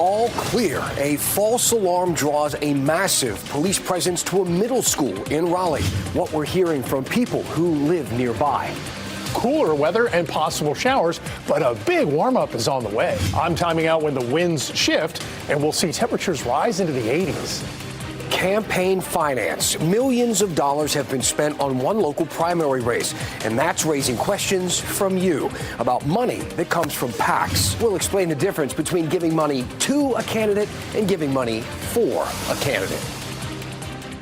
all clear. A false alarm draws a massive police presence to a middle school in Raleigh. What we're hearing from people who live nearby. Cooler weather and possible showers, but a big warm-up is on the way. I'm timing out when the winds shift, and we'll see temperatures rise into the 80s. Campaign finance. Millions of dollars have been spent on one local primary race, and that's raising questions from you about money that comes from PACs. We'll explain the difference between giving money to a candidate and giving money for a candidate.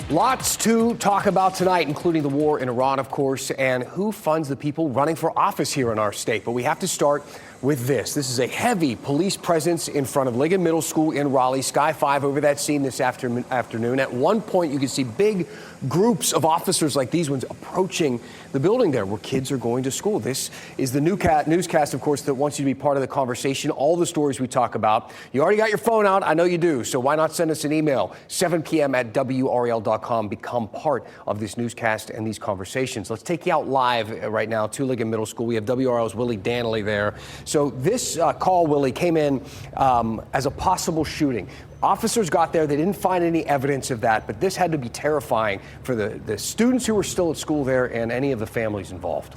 Lots to talk about tonight, including the war in Iran, of course, and who funds the people running for office here in our state. But we have to start with this. This is a heavy police presence in front of Ligon Middle School in Raleigh. Sky 5 over that scene this afternoon. At one point, you can see big groups of officers like these ones approaching the building there where kids are going to school. This is the newscast, of course, that wants you to be part of the conversation. All the stories we talk about. You already got your phone out. I know you do. So why not send us an email, 7 p.m. at WRAL.com. Become part of this newscast and these conversations. Let's take you out live right now to Ligon Middle School. We have WRAL's Willie Danley there. So this call, Willie, came in as a possible shooting. Officers got there. They didn't find any evidence of that, but this had to be terrifying for the students who were still at school there and any of the families involved.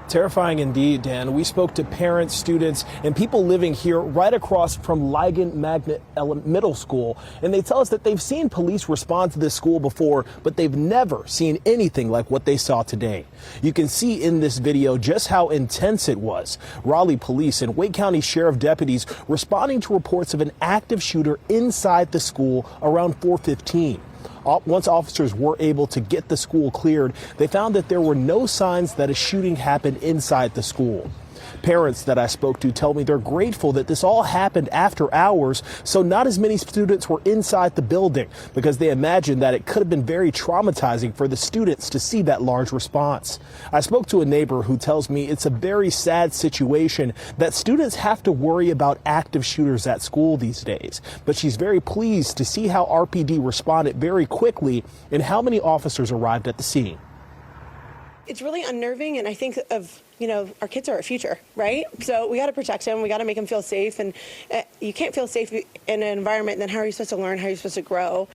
Terrifying indeed, Dan. We spoke to parents, students, and people living here right across from Ligon Magnet Middle School, and they tell us that they've seen police respond to this school before, but they've never seen anything like what they saw today. You can see in this video just how intense it was. Raleigh police and Wake County Sheriff deputies responding to reports of an active shooter inside the school around 4:15. Once officers were able to get the school cleared, they found that there were no signs that a shooting happened inside the school. Parents that I spoke to tell me they're grateful that this all happened after hours, so not as many students were inside the building, because they imagine that it could have been very traumatizing for the students to see that large response. I spoke to a neighbor who tells me it's a very sad situation that students have to worry about active shooters at school these days, but she's very pleased to see how RPD responded very quickly and how many officers arrived at the scene. It's really unnerving, and I think of, our kids are our future, right? So we got to protect them. We got to make them feel safe, and you can't feel safe in an environment. Then how are you supposed to learn? How are you supposed to grow?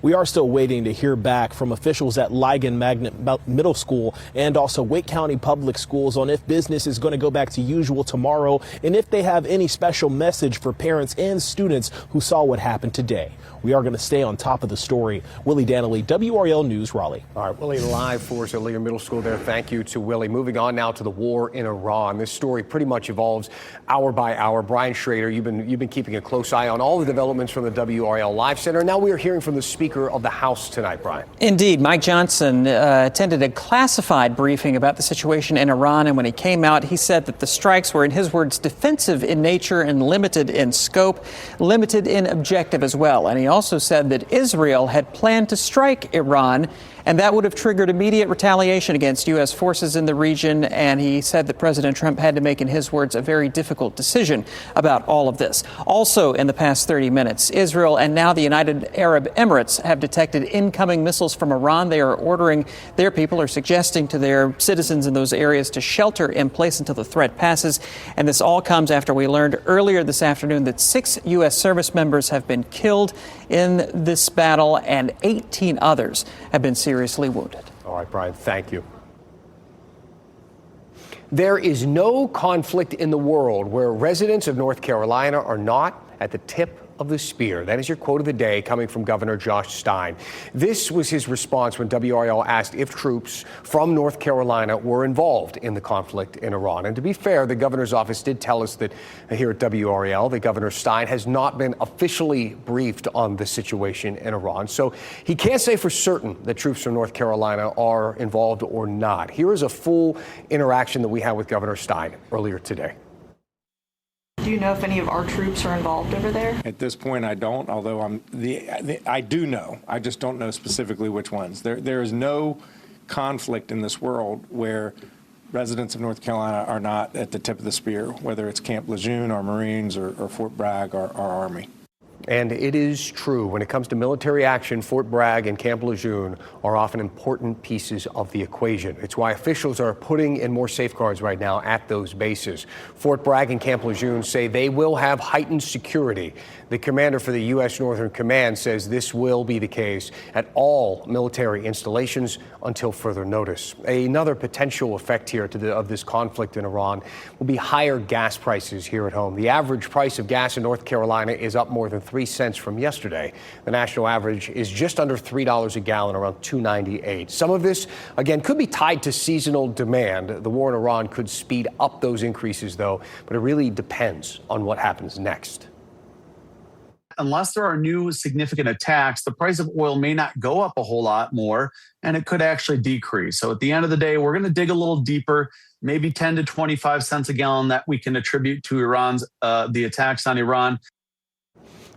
We are still waiting to hear back from officials at Ligon Magnet Middle School and also Wake County Public Schools on if business is going to go back to usual tomorrow and if they have any special message for parents and students who saw what happened today. We are going to stay on top of the story. Willie Danley, WRAL News, Raleigh. All right, Willie live for us at Ligon Middle School there. Thank you to Willie. Moving on now to the war in Iran. This story pretty much evolves hour by hour. Brian Schrader, you've been keeping a close eye on all the developments from the WRAL Live Center. Now we are hearing from the Speaker of the House tonight, Brian. Indeed. Mike Johnson attended a classified briefing about the situation in Iran, and when he came out, he said that the strikes were, in his words, defensive in nature and limited in scope, limited in objective as well. And he also said that Israel had planned to strike Iran, and that would have triggered immediate retaliation against U.S. forces in the region. And he said that President Trump had to make, in his words, a very difficult decision about all of this. Also, in the past 30 minutes, Israel and now the United Arab Emirates have detected incoming missiles from Iran. They are ordering their people, or suggesting to their citizens in those areas, to shelter in place until the threat passes. And this all comes after we learned earlier this afternoon that 6 U.S. service members have been killed in this battle and 18 others have been seriously wounded. All right, Brian, thank you. There is no conflict in the world where residents of North Carolina are not at the tip of the spear. That is your quote of the day, coming from Governor Josh Stein. This was his response when WRAL asked if troops from North Carolina were involved in the conflict in Iran. And to be fair, the governor's office did tell us that here at WRAL, that Governor Stein has not been officially briefed on the situation in Iran. So he can't say for certain that troops from North Carolina are involved or not. Here is a full interaction that we had with Governor Stein earlier today. Do you know if any of our troops are involved over there? At this point, I don't, although I do know. I just don't know specifically which ones. There is no conflict in this world where residents of North Carolina are not at the tip of the spear, whether it's Camp Lejeune, our Marines, or Fort Bragg, our Army. And it is true. When it comes to military action, Fort Bragg and Camp Lejeune are often important pieces of the equation. It's why officials are putting in more safeguards right now at those bases. Fort Bragg and Camp Lejeune say they will have heightened security. The commander for the U.S. Northern Command says this will be the case at all military installations until further notice. Another potential effect here of this conflict in Iran will be higher gas prices here at home. The average price of gas in North Carolina is up more than 3 cents from yesterday. The national average is just under $3 a gallon, around $2.98. Some of this, again, could be tied to seasonal demand. The war in Iran could speed up those increases, though, but it really depends on what happens next. Unless there are new significant attacks, the price of oil may not go up a whole lot more, and it could actually decrease. So at the end of the day, we're going to dig a little deeper, maybe 10 to 25 cents a gallon that we can attribute to the attacks on Iran.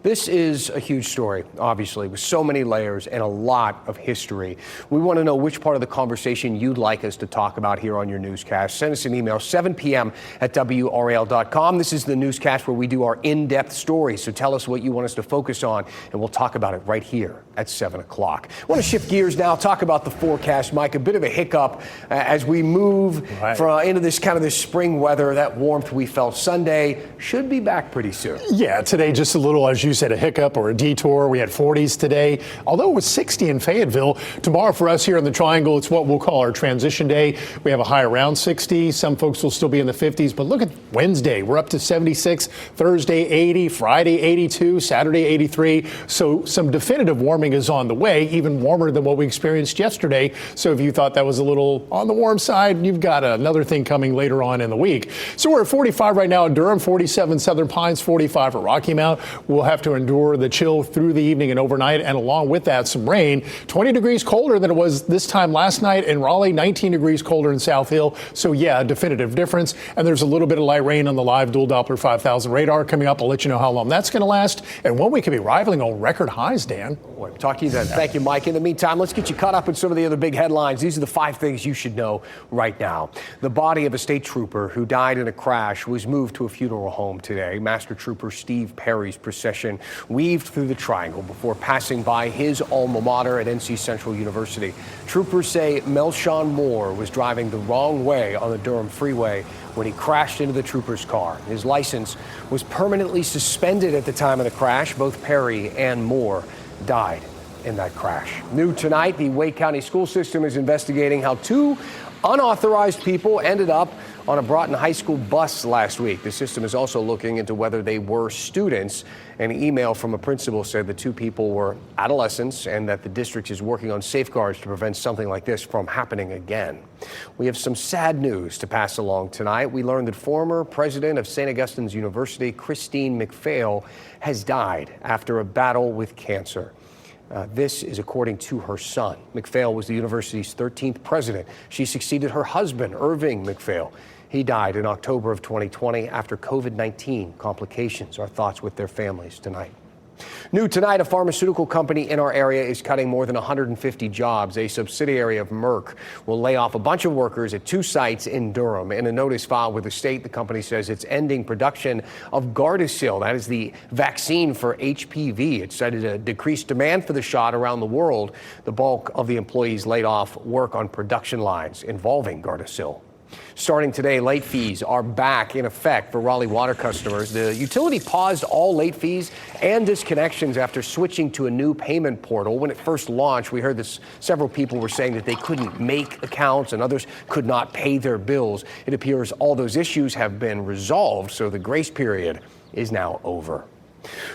This is a huge story, obviously, with so many layers and a lot of history. We want to know which part of the conversation you'd like us to talk about here on your newscast. Send us an email, 7 p.m. at WRAL.com. This is the newscast where we do our in-depth stories. So tell us what you want us to focus on, and we'll talk about it right here at 7 o'clock. I want to shift gears now, talk about the forecast, Mike. A bit of a hiccup as we move into this kind of this spring weather. That warmth we felt Sunday should be back pretty soon. Yeah, today just a little, as you said, a hiccup or a detour. We had 40s today, although it was 60 in Fayetteville. Tomorrow for us here in the Triangle, it's what we'll call our transition day. We have a high around 60. Some folks will still be in the 50s, but look at Wednesday. We're up to 76, Thursday 80, Friday 82, Saturday 83. So some definitive warming is on the way, even warmer than what we experienced yesterday. So if you thought that was a little on the warm side, you've got another thing coming later on in the week. So we're at 45 right now at Durham, 47 Southern Pines, 45 at Rocky Mount. We'll have to endure the chill through the evening and overnight, and along with that, some rain. 20 degrees colder than it was this time last night in Raleigh, 19 degrees colder in South Hill. So yeah, a definitive difference. And there's a little bit of light rain on the live dual Doppler 5000 radar coming up. I'll let you know how long that's going to last and when we could be rivaling on record highs, Dan. We'll talk to you then. Thank you, Mike. In the meantime, let's get you caught up with some of the other big headlines. These are the 5 things you should know right now. The body of a state trooper who died in a crash was moved to a funeral home today. Master Trooper Steve Perry's procession weaved through the Triangle before passing by his alma mater at NC Central University. Troopers say Melshawn Moore was driving the wrong way on the Durham Freeway when he crashed into the trooper's car. His license was permanently suspended at the time of the crash. Both Perry and Moore died in that crash. New tonight, the Wake County school system is investigating how 2 unauthorized people ended up on a Broughton High School bus last week. The system is also looking into whether they were students. An email from a principal said the 2 people were adolescents and that the district is working on safeguards to prevent something like this from happening again. We have some sad news to pass along tonight. We learned that former president of St. Augustine's University, Christine McPhail, has died after a battle with cancer. This is according to her son. McPhail was the university's 13th president. She succeeded her husband, Irving McPhail. He died in October of 2020 after COVID-19 complications. Our thoughts with their families tonight. New tonight, a pharmaceutical company in our area is cutting more than 150 jobs. A subsidiary of Merck will lay off a bunch of workers at 2 sites in Durham. In a notice filed with the state, the company says it's ending production of Gardasil. That is the vaccine for HPV. It cited a decreased demand for the shot around the world. The bulk of the employees laid off work on production lines involving Gardasil. Starting today, late fees are back in effect for Raleigh water customers. The utility paused all late fees and disconnections after switching to a new payment portal. When it first launched, we heard that several people were saying that they couldn't make accounts and others could not pay their bills. It appears all those issues have been resolved, so the grace period is now over.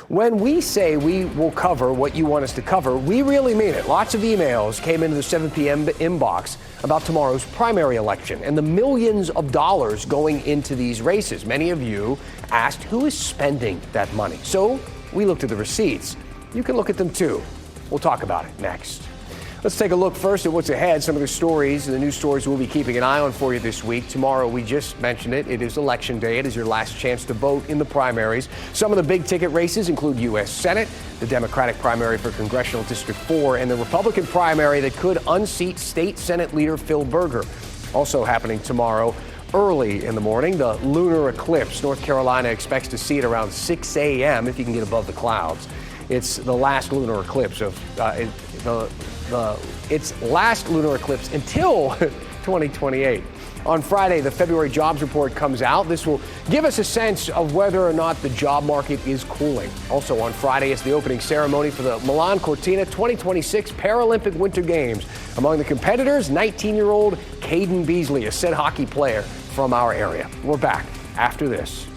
When we say we will cover what you want us to cover, we really mean it. Lots of emails came into the 7 p.m. inbox about tomorrow's primary election and the millions of dollars going into these races. Many of you asked who is spending that money. So we looked at the receipts. You can look at them too. We'll talk about it next. Let's take a look first at what's ahead, some of the stories and the news stories we'll be keeping an eye on for you this week. Tomorrow, we just mentioned it, it is Election Day. It is your last chance to vote in the primaries. Some of the big ticket races include U.S. Senate, the Democratic primary for Congressional District 4, and the Republican primary that could unseat State Senate leader Phil Berger. Also happening tomorrow, early in the morning, the lunar eclipse. North Carolina expects to see it around 6 a.m. if you can get above the clouds. It's the last lunar eclipse of its last lunar eclipse until 2028. On Friday, the February jobs report comes out. This will give us a sense of whether or not the job market is cooling. Also on Friday is the opening ceremony for the Milan Cortina 2026 Paralympic Winter Games. Among the competitors, 19-year-old Caden Beasley, a said hockey player from our area. We're back after this.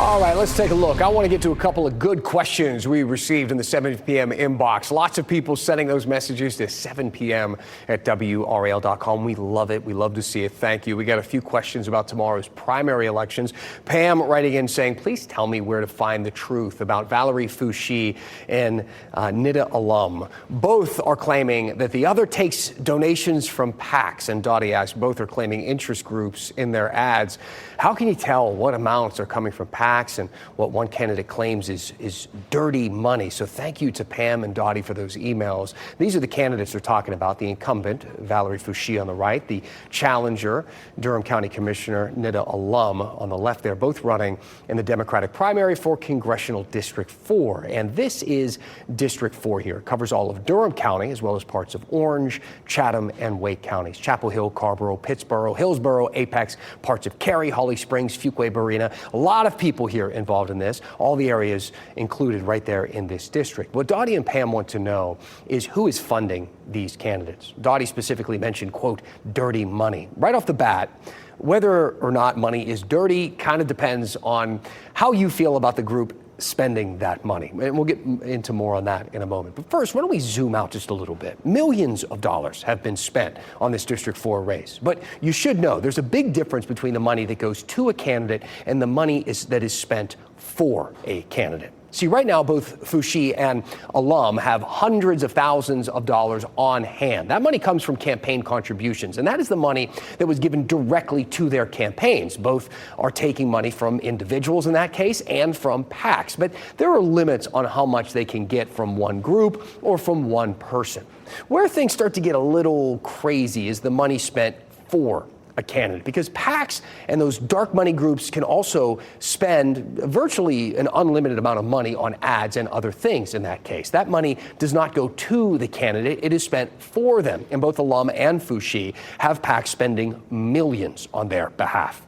All right, let's take a look. I want to get to a couple of good questions we received in the 7 p.m. inbox. Lots of people sending those messages to 7 p.m. at WRAL.com. We love it. We love to see it. Thank you. We got a few questions about tomorrow's primary elections. Pam writing in saying, please tell me where to find the truth about Valerie Foushee and NIDA alum. Both are claiming that the other takes donations from PACs. And Dottie asks, both are claiming interest groups in their ads. How can you tell what amounts are coming from PACs and what one candidate claims is dirty money? So thank you to Pam and Dottie for those emails. These are the candidates they're talking about. The incumbent, Valerie Foushee on the right, the challenger, Durham County Commissioner, NIDA alum on the left there, both running in the Democratic primary for Congressional District 4. And this is District 4 here. It covers all of Durham County as well as parts of Orange, Chatham, and Wake counties. Chapel Hill, Carrboro, Pittsboro, Hillsboro, Apex, parts of Cary, Holly Springs, Fuquay, Barina. A lot of people here involved in this. All the areas included right there in this district. What Dottie and Pam want to know is who is funding these candidates. Dottie specifically mentioned, quote, dirty money. Right off the bat, whether or not money is dirty kind of depends on how you feel about the group spending that money. And we'll get into more on that in a moment. But first, why don't we zoom out just a little bit? Millions of dollars have been spent on this District 4 race. But you should know there's a big difference between the money that goes to a candidate and the money that is spent for a candidate. See, right now, both Foushee and alum have hundreds of thousands of dollars on hand. That money comes from campaign contributions, and that is the money that was given directly to their campaigns. Both are taking money from individuals in that case and from PACs, but there are limits on how much they can get from one group or from one person. Where things start to get a little crazy is the money spent for a candidate, because PACs and those dark money groups can also spend virtually an unlimited amount of money on ads and other things in that case. That money does not go to the candidate, it is spent for them. And both alum and Foushee have PACs spending millions on their behalf.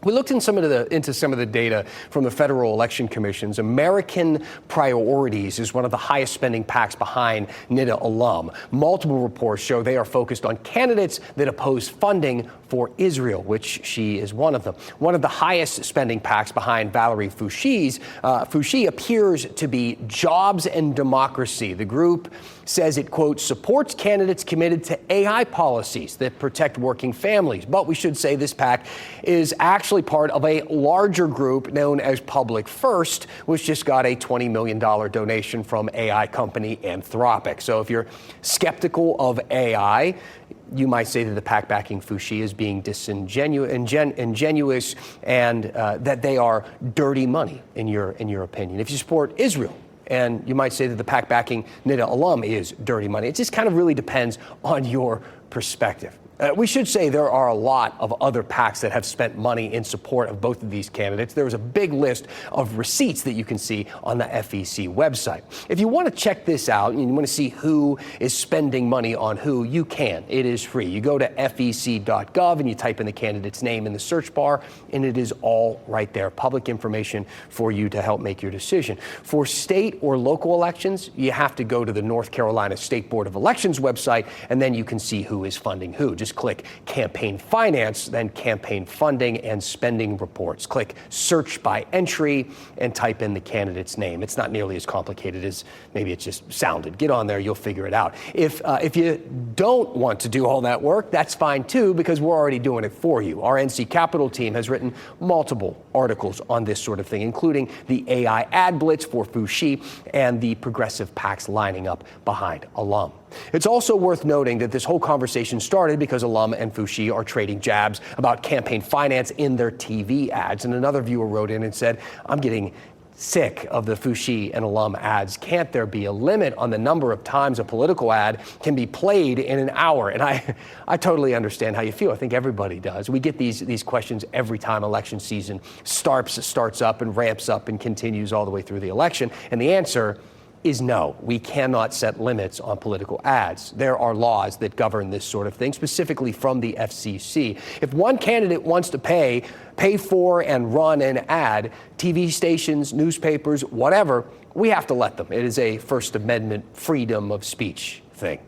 We looked into some of the data from the Federal Election Commission's. American Priorities is one of the highest spending PACs behind NIDA alum. Multiple reports show they are focused on candidates that oppose funding for Israel, which she is one of them. One of the highest spending PACs behind Valerie Foushee appears to be Jobs and Democracy. The group says it, quote, supports candidates committed to AI policies that protect working families. But we should say this PAC is actually part of a larger group known as Public First, which just got a $20 million donation from AI company Anthropic. So if you're skeptical of AI, you might say that the PAC backing Foushee is being disingenuous and that they are dirty money, in your opinion. If you support Israel, and you might say that the PAC backing NIDA alum is dirty money. It just kind of really depends on your perspective. We should say there are a lot of other PACs that have spent money in support of both of these candidates. There is a big list of receipts that you can see on the FEC website. If you want to check this out and you want to see who is spending money on who, you can. It is free. You go to fec.gov and you type in the candidate's name in the search bar, and it is all right there. Public information for you to help make your decision. For state or local elections, you have to go to the North Carolina State Board of Elections website, and then you can see who is funding who. Just click campaign finance, then campaign funding and spending reports. Click search by entry and type in the candidate's name. It's not nearly as complicated as maybe it just sounded. Get on there, you'll figure it out. If you don't want to do all that work, that's fine too, because we're already doing it for you. Our NC Capital team has written multiple articles on this sort of thing, including the AI ad blitz for Foushee and the progressive PACs lining up behind alum. It's also worth noting that this whole conversation started because alum and Foushee are trading jabs about campaign finance in their TV ads. And another viewer wrote in and said, I'm getting sick of the Fushi and alum ads. Can't there be a limit on the number of times a political ad can be played in an hour? And I totally understand how you feel. I think everybody does. We get these questions every time election season starts up and ramps up and continues all the way through the election. And the answer is no. We cannot set limits on political ads. There are laws that govern this sort of thing, specifically from the FCC. If one candidate wants to pay for and run an ad, TV stations, newspapers, whatever, we have to let them. It is a First Amendment freedom of speech thing.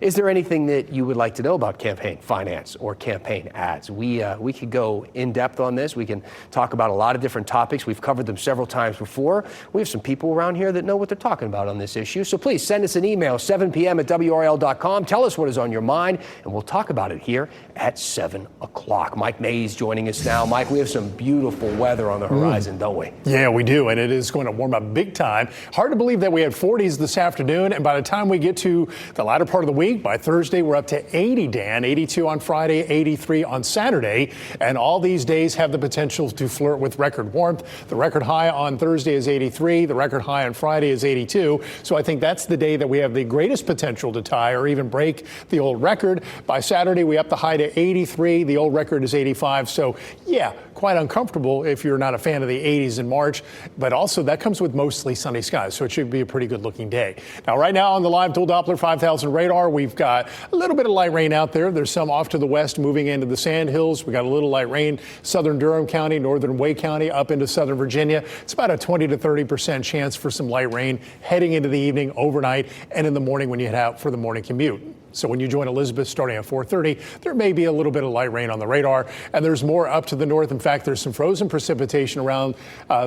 Is there anything that you would like to know about campaign finance or campaign ads? We could go in depth on this. We can talk about a lot of different topics. We've covered them several times before. We have some people around here that know what they're talking about on this issue. So please send us an email, 7 p.m. at WRAL.com. Tell us what is on your mind, and we'll talk about it here at 7 o'clock. Mike Mays joining us now. Mike, we have some beautiful weather on the horizon, don't we? Yeah, we do, and it is going to warm up big time. Hard to believe that we had 40s this afternoon, and by the time we get to the latter part of the week, by Thursday, we're up to 80, Dan, 82 on Friday, 83 on Saturday. And all these days have the potential to flirt with record warmth. The record high on Thursday is 83. The record high on Friday is 82. So I think that's the day that we have the greatest potential to tie or even break the old record. By Saturday, we up the high to 83. The old record is 85. So, yeah, quite uncomfortable if you're not a fan of the 80s in March. But also, that comes with mostly sunny skies. So it should be a pretty good looking day. Now, right now on the live dual Doppler 5000 radar, we've got a little bit of light rain out there. There's some off to the west moving into the Sand Hills. We got a little light rain, southern Durham County, northern Wake County, up into southern Virginia. It's about a 20 to 30% chance for some light rain heading into the evening, overnight, and in the morning when you head out for the morning commute. So when you join Elizabeth starting at 4:30, there may be a little bit of light rain on the radar, and there's more up to the north. In fact, there's some frozen precipitation around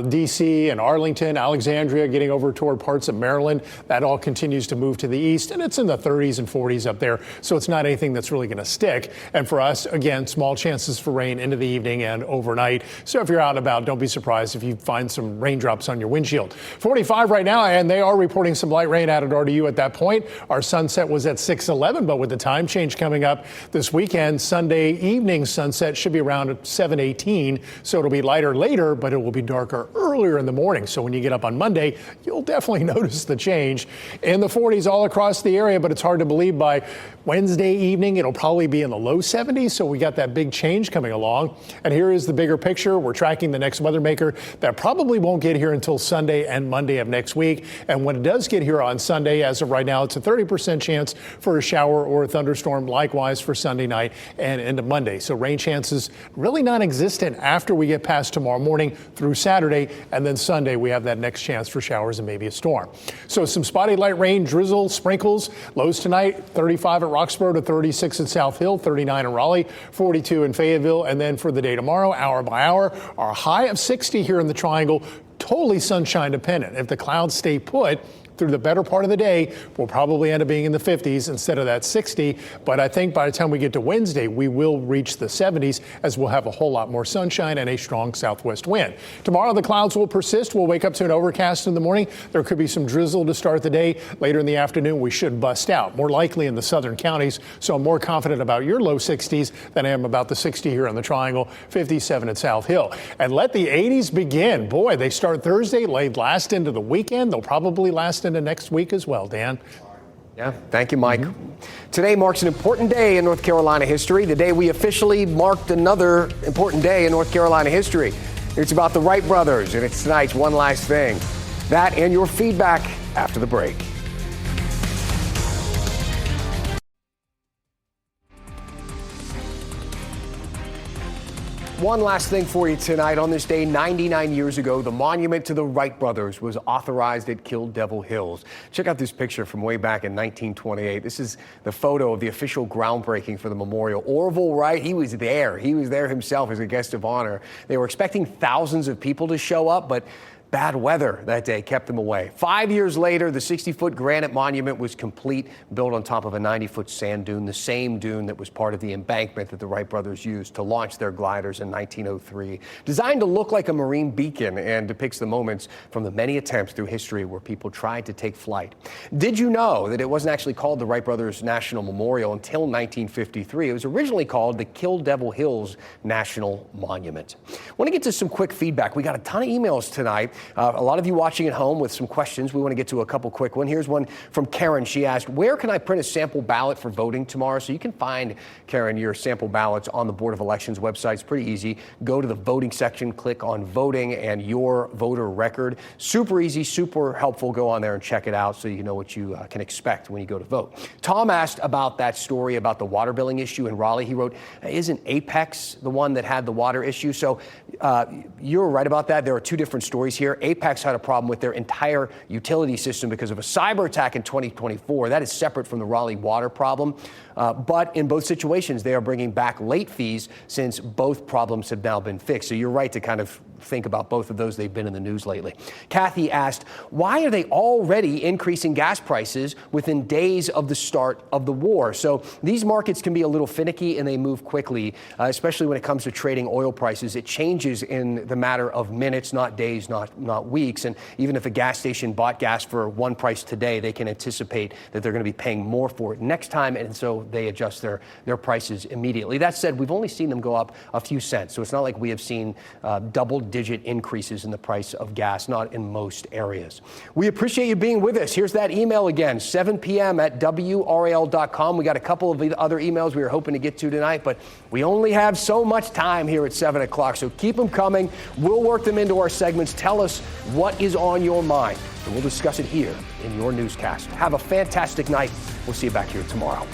D.C. and Arlington, Alexandria, getting over toward parts of Maryland. That all continues to move to the east, and it's in the 30s and 40s up there, so it's not anything that's really going to stick. And for us, again, small chances for rain into the evening and overnight. So if you're out and about, don't be surprised if you find some raindrops on your windshield. 45 right now, and they are reporting some light rain out at RDU at that point. Our sunset was at 6:11. But with the time change coming up this weekend, Sunday evening sunset should be around 7:18. So it'll be lighter later, but it will be darker earlier in the morning. So when you get up on Monday, you'll definitely notice the change. In the 40s all across the area, but it's hard to believe by Wednesday evening, it'll probably be in the low 70s. So we got that big change coming along. And here is the bigger picture. We're tracking the next weather maker that probably won't get here until Sunday and Monday of next week. And when it does get here on Sunday, as of right now, it's a 30% chance for a shower or a thunderstorm, likewise for Sunday night and into Monday. So rain chances really non-existent after we get past tomorrow morning through Saturday, and then Sunday we have that next chance for showers and maybe a storm. So some spotty light rain, drizzle, sprinkles. Lows tonight, 35 at Roxborough to 36 at South Hill, 39 in Raleigh, 42 in Fayetteville. And then for the day tomorrow, hour by hour, our high of 60 here in the Triangle, totally sunshine dependent. If the clouds stay put through the better part of the day, we'll probably end up being in the 50s instead of that 60. But I think by the time we get to Wednesday, we will reach the 70s as we'll have a whole lot more sunshine and a strong southwest wind. Tomorrow, the clouds will persist. We'll wake up to an overcast in the morning. There could be some drizzle to start the day. Later in the afternoon, we should bust out, more likely in the southern counties. So I'm more confident about your low 60s than I am about the 60 here on the Triangle, 57 at South Hill. And let the 80s begin. Boy, they start Thursday, last into the weekend. They'll probably last into next week as well, Dan. Yeah, thank you, Mike. Today marks an important day in North Carolina history, the day we officially marked another important day in North Carolina history. It's about the Wright brothers, and it's tonight's One Last Thing. That and your feedback after the break. One last thing for you tonight. On this day, 99 years ago, the monument to the Wright brothers was authorized at Kill Devil Hills. Check out this picture from way back in 1928. This is the photo of the official groundbreaking for the memorial. Orville Wright, he was there. He was there himself as a guest of honor. They were expecting thousands of people to show up, but bad weather that day kept them away. 5 years later, the 60-foot granite monument was complete, built on top of a 90-foot sand dune, the same dune that was part of the embankment that the Wright brothers used to launch their gliders in 1903. Designed to look like a marine beacon and depicts the moments from the many attempts through history where people tried to take flight. Did you know that it wasn't actually called the Wright Brothers National Memorial until 1953? It was originally called the Kill Devil Hills National Monument. I want to get to some quick feedback. We got a ton of emails tonight A lot of you watching at home with some questions. We want to get to a couple quick ones. Here's one from Karen. She asked, where can I print a sample ballot for voting tomorrow? So you can find, Karen, your sample ballots on the Board of Elections website. It's pretty easy. Go to the voting section, click on voting and your voter record. Super easy, super helpful. Go on there and check it out so you know what you can expect when you go to vote. Tom asked about that story about the water billing issue in Raleigh. He wrote, isn't Apex the one that had the water issue? So you're right about that. There are two different stories here. Apex had a problem with their entire utility system because of a cyber attack in 2024. That is separate from the Raleigh water problem. But in both situations, they are bringing back late fees since both problems have now been fixed. So you're right to kind of think about both of those. They've been in the news lately. Kathy asked, why are they already increasing gas prices within days of the start of the war? So these markets can be a little finicky and they move quickly, especially when it comes to trading oil prices. It changes in the matter of minutes, not days, not weeks. And even if a gas station bought gas for one price today, they can anticipate that they're going to be paying more for it next time. And so they adjust their prices immediately. That said, we've only seen them go up a few cents. So it's not like we have seen double-digit increases in the price of gas, not in most areas. We appreciate you being with us. Here's that email again, 7 p.m. at WRAL.com. We got a couple of other emails we were hoping to get to tonight, but we only have so much time here at 7 o'clock. So keep them coming. We'll work them into our segments. Tell us what is on your mind, and we'll discuss it here in your newscast. Have a fantastic night. We'll see you back here tomorrow.